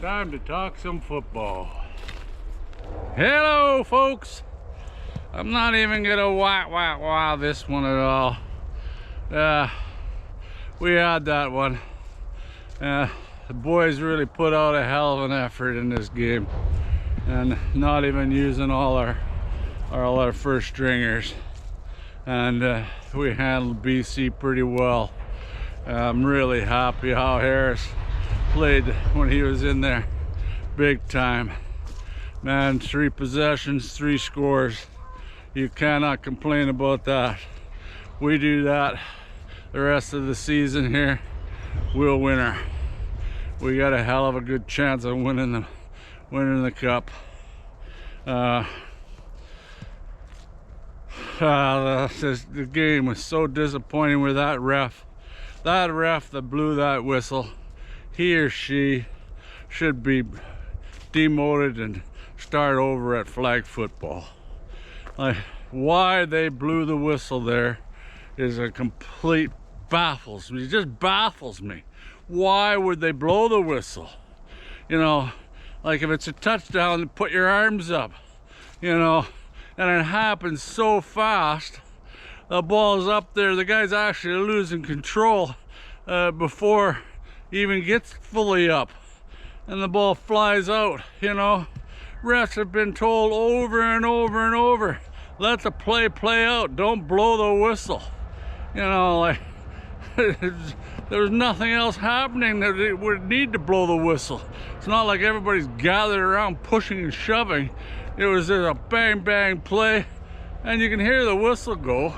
time to talk some football. Hello, folks. I'm not even gonna wow this one at all. We had that one. The boys really put out a hell of an effort in this game, and not even using all our first stringers, and we handled BC pretty well. I'm really happy how Harris played when he was in there, big time. Man, 3 possessions, 3 scores. You cannot complain about that. We do that the rest of the season here, we'll win her. We got a hell of a good chance of winning the cup. The game was so disappointing with that ref. That ref that blew that whistle, he or she should be demoted and start over at flag football. Like, why they blew the whistle there is a complete baffles me. It just baffles me. Why would they blow the whistle? You know, like if it's a touchdown, put your arms up, you know, and it happens so fast. The ball's up there, the guy's actually losing control before he even gets fully up, and the ball flies out, you know. Refs have been told over and over and over, let the play out, don't blow the whistle. You know, like, there was nothing else happening that it would need to blow the whistle. It's not like everybody's gathered around pushing and shoving. It was just a bang bang play, and you can hear the whistle go.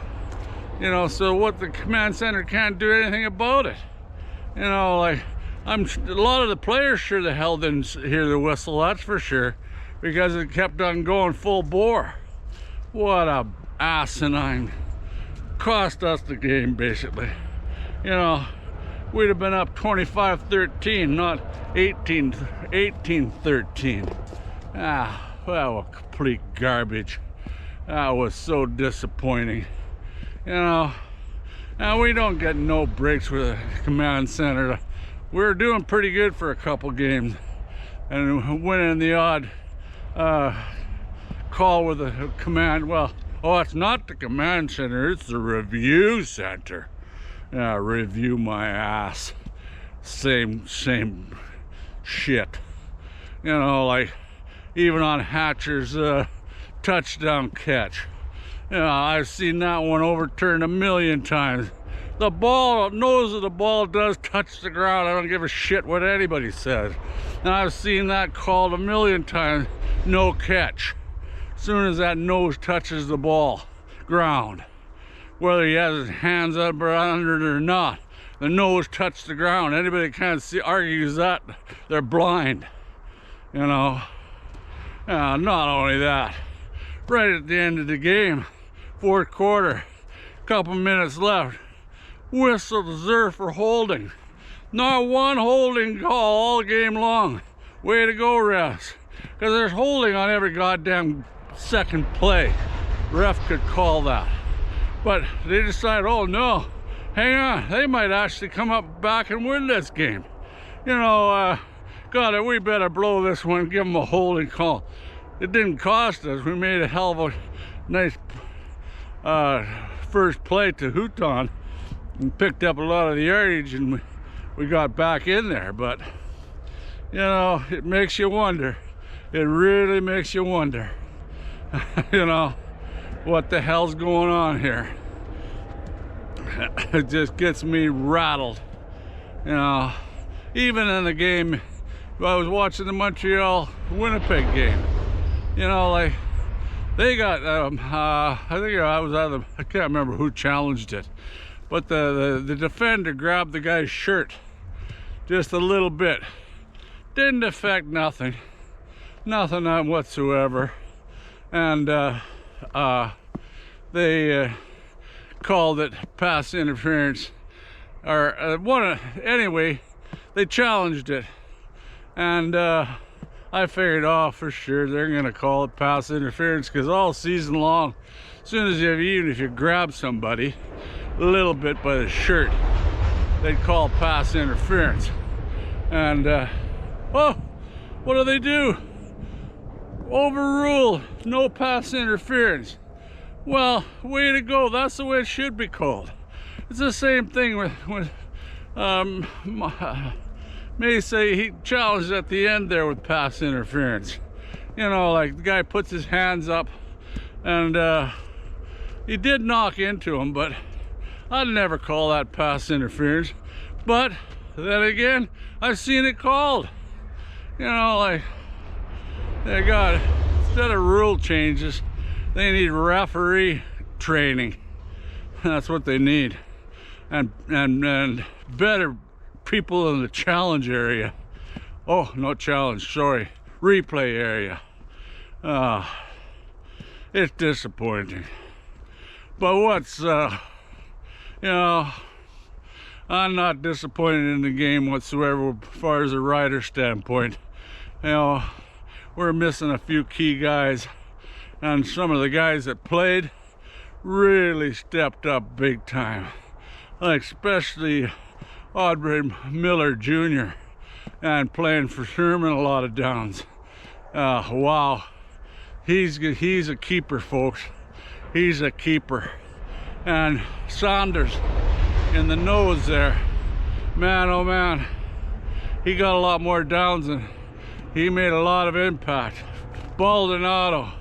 You know, so what, the command center can't do anything about it. You know, like, a lot of the players sure the hell didn't hear the whistle, that's for sure, because it kept on going full bore. What a asinine. Cost us the game, basically. You know, we'd have been up 25-13, not 18-13. That was complete garbage. That was so disappointing. You know, now we don't get no breaks with the command center. We're doing pretty good for a couple games, and winning the odd call with the command. Well, oh, it's not the command center, it's the review center. Yeah, review my ass. Same shit. You know, like even on Hatcher's touchdown catch. You know, I've seen that one overturned a million times. The nose of the ball does touch the ground. I don't give a shit what anybody says. And I've seen that called a million times, no catch. As soon as that nose touches the ground, whether he has his hands up or under it or not, the nose touched the ground. Anybody that can't see argues that, they're blind. You know, not only that, right at the end of the game, 4th quarter, couple minutes left, whistle deserved for holding. Not one holding call all game long. Way to go, refs. Because there's holding on every goddamn second play. Ref could call that. But they decided, oh no, hang on, they might actually come up back and win this game. You know, God, we better blow this one, give them a holding call. It didn't cost us. We made a hell of a nice first play to Houghton and picked up a lot of the yardage, and we got back in there. But you know, it makes you wonder. It really makes you wonder. You know, what the hell's going on here? It just gets me rattled. You know, even in the game, I was watching the Montreal-Winnipeg game. You know, like, they got, I think I can't remember who challenged it, but the defender grabbed the guy's shirt just a little bit. Didn't affect nothing whatsoever. And they called it pass interference, or anyway, they challenged it, and I figured, oh, for sure they're gonna call it pass interference, because all season long, as soon as even if you grab somebody a little bit by the shirt, they'd call pass interference. And oh, What do? Overrule, no pass interference. Well, way to go. That's the way it should be called. It's the same thing with may say he challenged at the end there with pass interference. You know, like the guy puts his hands up and he did knock into him, but I'd never call that pass interference. But then again, I've seen it called. You know, like they got, instead of rule changes, they need referee training. That's what they need, and better people in the challenge area. Oh, no challenge, sorry, replay area. It's disappointing. But what's you know, I'm not disappointed in the game whatsoever as far as a rider standpoint. You know, we're missing a few key guys, and some of the guys that played really stepped up big time, like especially Audrey Miller Jr. and playing for Sherman a lot of downs. Wow, he's a keeper, folks. He's a keeper. And Saunders in the nose there, man, oh man, he got a lot more downs and he made a lot of impact. Baldonado,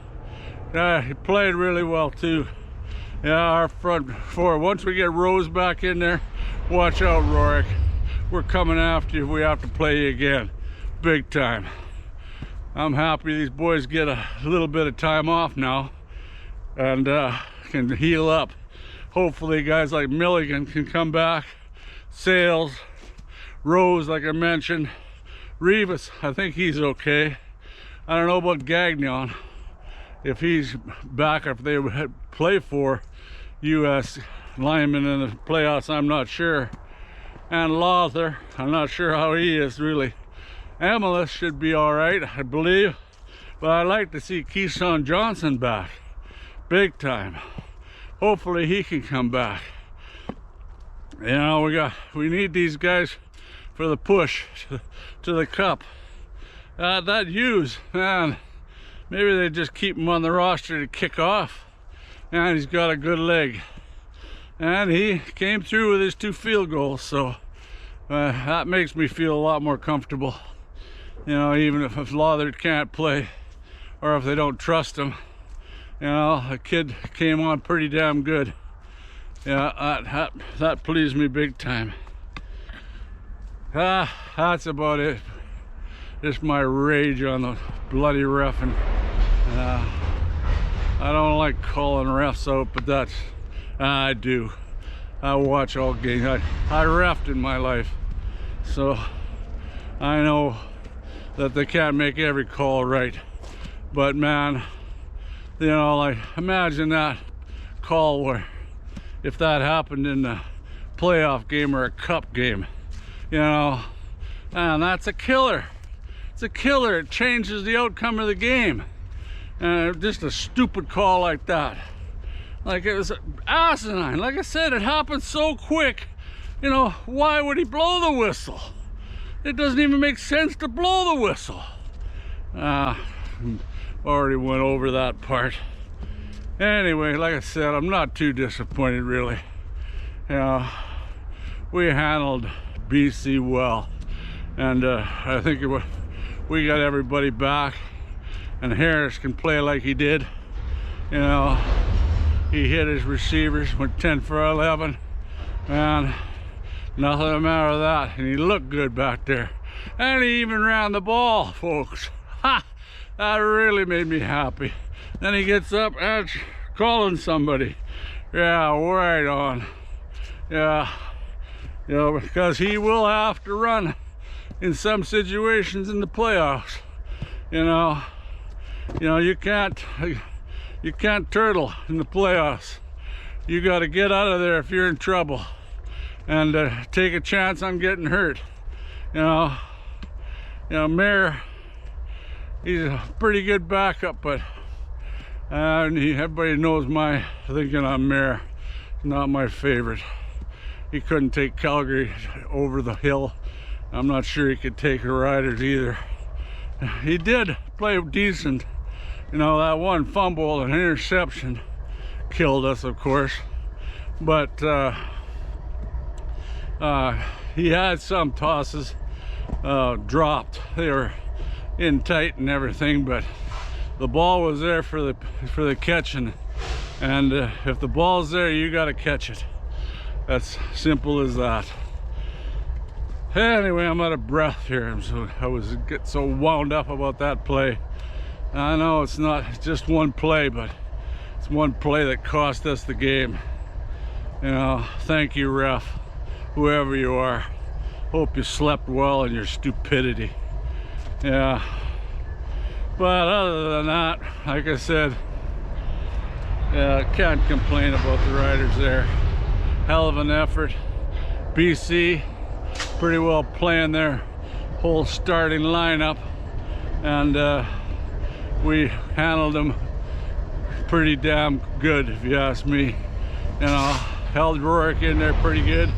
he played really well too. Yeah, our front four, once we get Rose back in there, watch out, Rorik. We're coming after you if we have to play you again, big time. I'm happy these boys get a little bit of time off now and can heal up. Hopefully guys like Milligan can come back. Sales, Rose, like I mentioned. Rivas, I think he's okay. I don't know about Gagnon, if he's back, if they would play for U.S. linemen in the playoffs, I'm not sure. And Lothar, I'm not sure how he is really. Amalis should be all right, I believe. But I'd like to see Keyshawn Johnson back, big time. Hopefully he can come back. You know, we need these guys for the push to the cup. That Hughes, man, maybe they just keep him on the roster to kick off. And he's got a good leg. And he came through with his 2 field goals, so that makes me feel a lot more comfortable. You know, even if Lothar can't play, or if they don't trust him. You know, the kid came on pretty damn good. Yeah, that pleased me big time. That's about it. Just my rage on the bloody reffing. I don't like calling refs out, but that's, I do. I watch all games. I reffed in my life, so I know that they can't make every call right. But man, you know, like imagine that call where if that happened in a playoff game or a cup game, you know, and that's a killer. It's a killer. It changes the outcome of the game. And just a stupid call like that, like it was asinine. Like I said, it happened so quick. You know, why would he blow the whistle? It doesn't even make sense to blow the whistle. Already went over that part. Anyway, like I said, I'm not too disappointed really. You know, we handled BC well, and I think we got everybody back, and Harris can play like he did. You know, he hit his receivers, went 10 for 11, and nothing the matter with that. And he looked good back there, and he even ran the ball, folks. Ha! That really made me happy. Then he gets up and calling somebody. Yeah, right on. Yeah, you know, because he will have to run in some situations in the playoffs. You know, you can't turtle in the playoffs. You got to get out of there if you're in trouble, and take a chance on getting hurt. You know, Mayer, he's a pretty good backup, but everybody knows my thinking on Mayer. Not my favorite. He couldn't take Calgary over the hill. I'm not sure he could take the Riders either. he did play decent. You know, that one fumble and interception killed us, of course. But he had some tosses dropped. They were in tight and everything, but the ball was there for the catching. And if the ball's there, you got to catch it. That's simple as that. Anyway, I'm out of breath here. I was getting so wound up about that play. I know it's not just one play, but it's one play that cost us the game. You know, thank you, ref, whoever you are. Hope you slept well in your stupidity. Yeah. But other than that, like I said, yeah, I can't complain about the Riders there. Hell of an effort. BC pretty well playing their whole starting lineup, and we handled them pretty damn good, if you ask me. You know, held Rourke in there pretty good.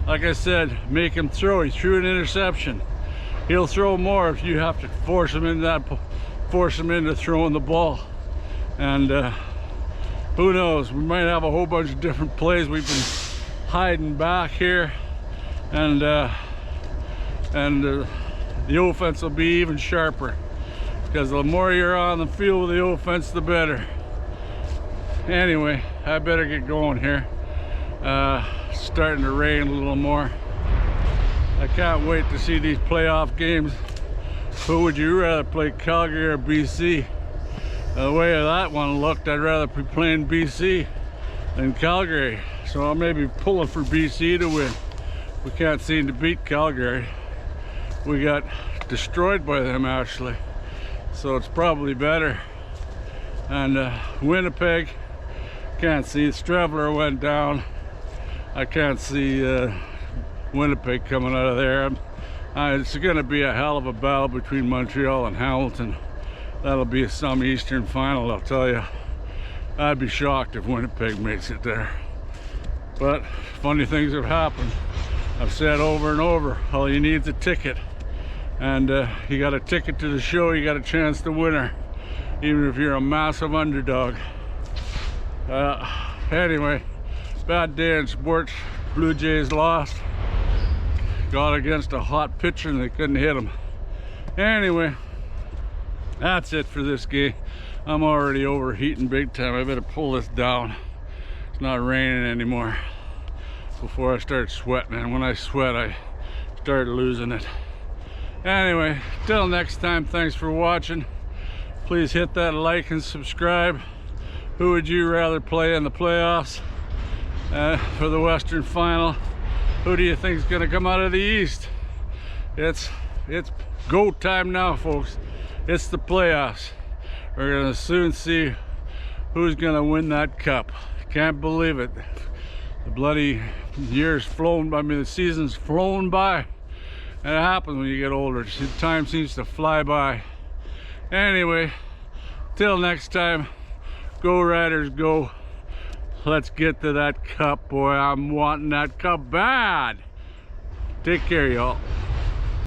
Like I said, make him throw. He threw an interception. He'll throw more if you have to force him into throwing the ball. And who knows, we might have a whole bunch of different plays. We've been hiding back here, and the offense will be even sharper, because the more you're on the field with the offense, the better. Anyway, I better get going here. Starting to rain a little more. I can't wait to see these playoff games. Who would you rather play, Calgary or BC? The way that one looked, I'd rather be playing BC than Calgary. So I'll maybe pulling for BC to win. We can't seem to beat Calgary. We got destroyed by them, actually. So it's probably better. And Winnipeg, can't see. Stravler went down. I can't see Winnipeg coming out of there. It's going to be a hell of a battle between Montreal and Hamilton. That'll be some Eastern final, I'll tell you. I'd be shocked if Winnipeg makes it there. But funny things have happened. I've said over and over, all you need is a ticket. And you got a ticket to the show, you got a chance to win her, even if you're a massive underdog. Anyway, bad day in sports. Blue Jays lost. Got against a hot pitcher and they couldn't hit him. Anyway, that's it for this game. I'm already overheating big time. I better pull this down. It's not raining anymore before I start sweating. And when I sweat, I start losing it. Anyway, till next time, thanks for watching. Please hit that like and subscribe. Who would you rather play in the playoffs for the Western Final? Who do you think is going to come out of the East? It's go time now, folks. It's the playoffs. We're going to soon see who's going to win that cup. Can't believe it. The bloody year's flown by. I mean, the season's flown by. And it happens when you get older. Time seems to fly by. Anyway, till next time, go Riders, go. Let's get to that cup, boy. I'm wanting that cup bad. Take care, y'all.